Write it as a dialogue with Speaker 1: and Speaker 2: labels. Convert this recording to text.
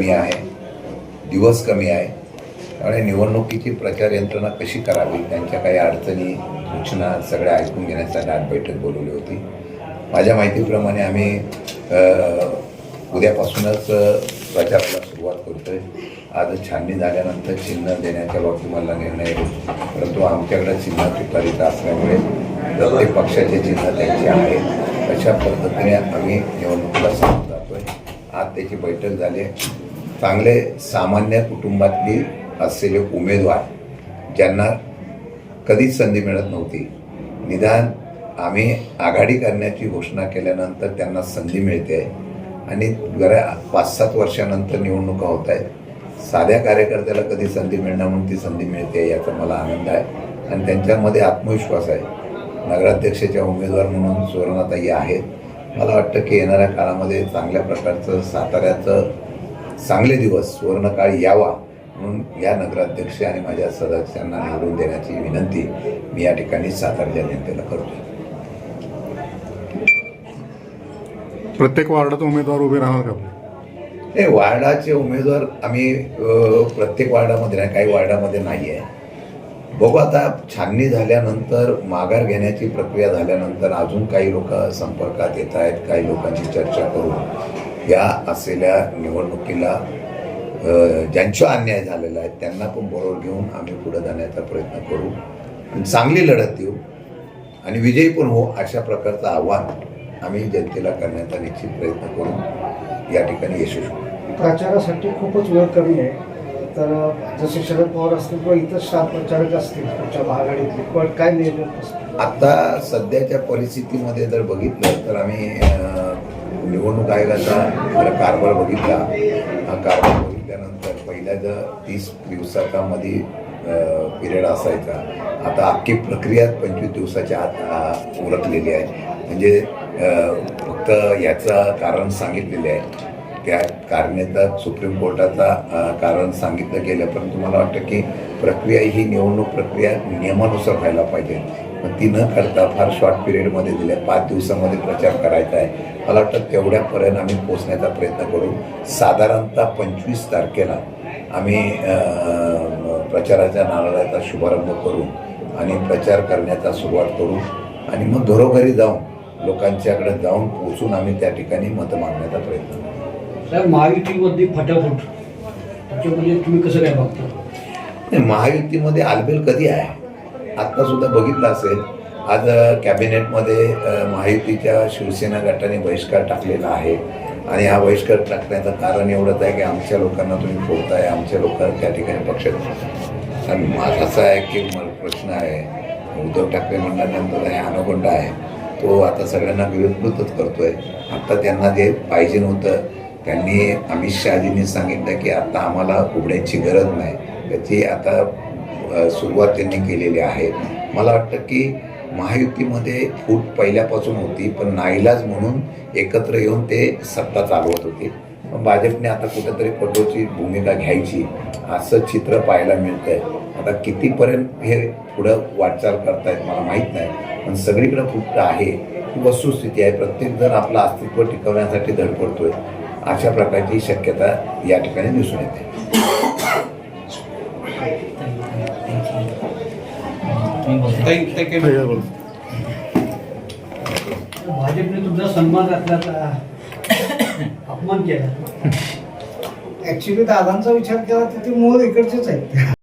Speaker 1: कमी आहे, दिवस कमी आहे. त्यामुळे निवडणुकीची प्रचार यंत्रणा कशी करावी, त्यांच्या काही अडचणी सूचना सगळ्या ऐकून घेण्यासाठी आज बैठक बोलवली होती. माझ्या माहितीप्रमाणे आम्ही उद्यापासूनच प्रचाराला सुरुवात करतो आहे. आज छाननी झाल्यानंतर चिन्ह देण्याच्या बाबतीत मला निर्णय होईल, परंतु आमच्याकडे चिन्ह तुतारीचं असल्यामुळे प्रत्येक पक्षाचे चिन्ह त्यांचे आहे. अशा पद्धतीने आम्ही निवडणुकीला सामोरं जातो आहे. आज त्याची बैठक झाली. चांगले सामान्य कुटुंबातली असलेले उमेदवार ज्यांना कधीच संधी मिळत नव्हती, निदान आम्ही आघाडी करण्याची घोषणा केल्यानंतर त्यांना संधी मिळते आणि 5-7 वर्षानंतर निवडणुका होत आहेत. साध्या कार्यकर्त्याला कधी संधी मिळणार म्हणून ती संधी मिळते याचा मला आनंद आहे आणि त्यांच्यामध्ये आत्मविश्वास आहे. नगराध्यक्षाच्या उमेदवार म्हणून सुवर्णाताई आहेत. मला वाटतं की येणाऱ्या काळामध्ये चांगल्या प्रकारचं साताऱ्याचं चांगले दिवस सुवर्णकाळ यावा म्हणून या नगराध्यक्ष आणि माझ्या सदस्यांना निवडून देण्याची विनंती मी या ठिकाणी सातारच्या जनतेला करतो.
Speaker 2: प्रत्येक वार्डाचे उमेदवार उभे राहणार का?
Speaker 1: नाही, वार्डाचे उमेदवार आम्ही प्रत्येक वार्डामध्ये नाही, काही वार्डामध्ये नाही आहे. बघू आता छाननी झाल्यानंतर, माघार घेण्याची प्रक्रिया झाल्यानंतर अजून काही लोक संपर्कात येत आहेत. काही लोकांची चर्चा करून या असलेल्या निवडणुकीला ज्यांचा अन्याय झालेला आहे त्यांना पण बरोबर घेऊन आम्ही पुढे जाण्याचा प्रयत्न करू आणि चांगली लढत देऊ आणि विजयी पण हो अशा प्रकारचं आव्हान आम्ही जनतेला करण्याचा निश्चित प्रयत्न करून या ठिकाणी यशस्वी होऊ.
Speaker 3: प्रचारासाठी खूपच वेळ कमी आहे, तर जसे शरद पवार असतील किंवा इतर स्टार प्रचारक असतील तुमच्या महाआघाडीतले, पण काय निर्णय
Speaker 1: आता सध्याच्या परिस्थितीमध्ये जर बघितलं तर आम्ही निवडणूक आयोगाचा कारभार बघितला. हा कारभार बघितल्यानंतर पहिल्या जर 30 दिवसाचा मध्ये पिरियड असायचा, आता अख्खी प्रक्रिया 25 दिवसाच्या आत उरकलेली आहे. म्हणजे फक्त याचं कारण सांगितलेले आहे, त्या कारणाचा सुप्रीम कोर्टाचा कारण सांगितलं गेलं, परंतु मला वाटतं की प्रक्रिया ही निवडणूक प्रक्रिया नियमानुसार व्हायला पाहिजे. पण ती न करता फार शॉर्ट पिरियडमध्ये दिल्या 5 दिवसामध्ये प्रचार करायचा आहे. मला वाटतं तेवढ्यापर्यंत आम्ही पोचण्याचा प्रयत्न करू. साधारणतः 25 तारखेला आम्ही प्रचाराच्या नारळाचा शुभारंभ करू आणि प्रचार करण्याचा सुरुवात करू आणि मग घरोघरी जाऊन लोकांच्याकडे जाऊन पोचून आम्ही त्या ठिकाणी मत मागण्याचा प्रयत्न करू.
Speaker 4: महायुतीमध्ये फटाफट त्याच्यामध्ये तुम्ही कसं काय बघता?
Speaker 1: महायुतीमध्ये आलबेल कधी आहे? आत्तासुद्धा बघितलं असेल, आज कॅबिनेटमध्ये महायुतीच्या शिवसेना गटाने बहिष्कार टाकलेला आहे आणि हा बहिष्कार टाकण्याचं कारण एवढंच आहे की आमच्या लोकांना तुम्ही फोडताय, आमच्या लोकांना त्या ठिकाणी पक्षात. आणि माझा असा आहे की मला प्रश्न आहे, उद्धव ठाकरे म्हणल्यानंतर हे अनोगंडा आहे, तो आता सगळ्यांना विरोधच करतोय. आत्ता त्यांना जे पाहिजे नव्हतं, त्यांनी अमित शहाजींनी सांगितलं की आता आम्हाला उघड्याची गरज नाही, त्याची आता सुरुवात त्यांनी केलेली आहे. मला वाटतं की महायुतीमध्ये फूट पहिल्यापासून होती, पण नाईलाज म्हणून एकत्र येऊन ते सत्ता चालवत होते. पण भाजपने आता कुठेतरी कठोरची भूमिका घ्यायची असं चित्र पाहायला मिळतं आहे. आता कितीपर्यंत हे पुढं वाटचाल करतायत मला माहीत नाही, पण सगळीकडे फूट आहे ही वस्तुस्थिती आहे. प्रत्येकजण आपलं अस्तित्व टिकवण्यासाठी धडपडतोय. अशा प्रकारची शक्यता या ठिकाणी दिसून येते.
Speaker 4: भाजपने तुमचा सन्मान राखला, अपमान केला.
Speaker 3: ऍक्च्युली दादांचा विचार केला तर ते मूळ इकडचेच आहेत.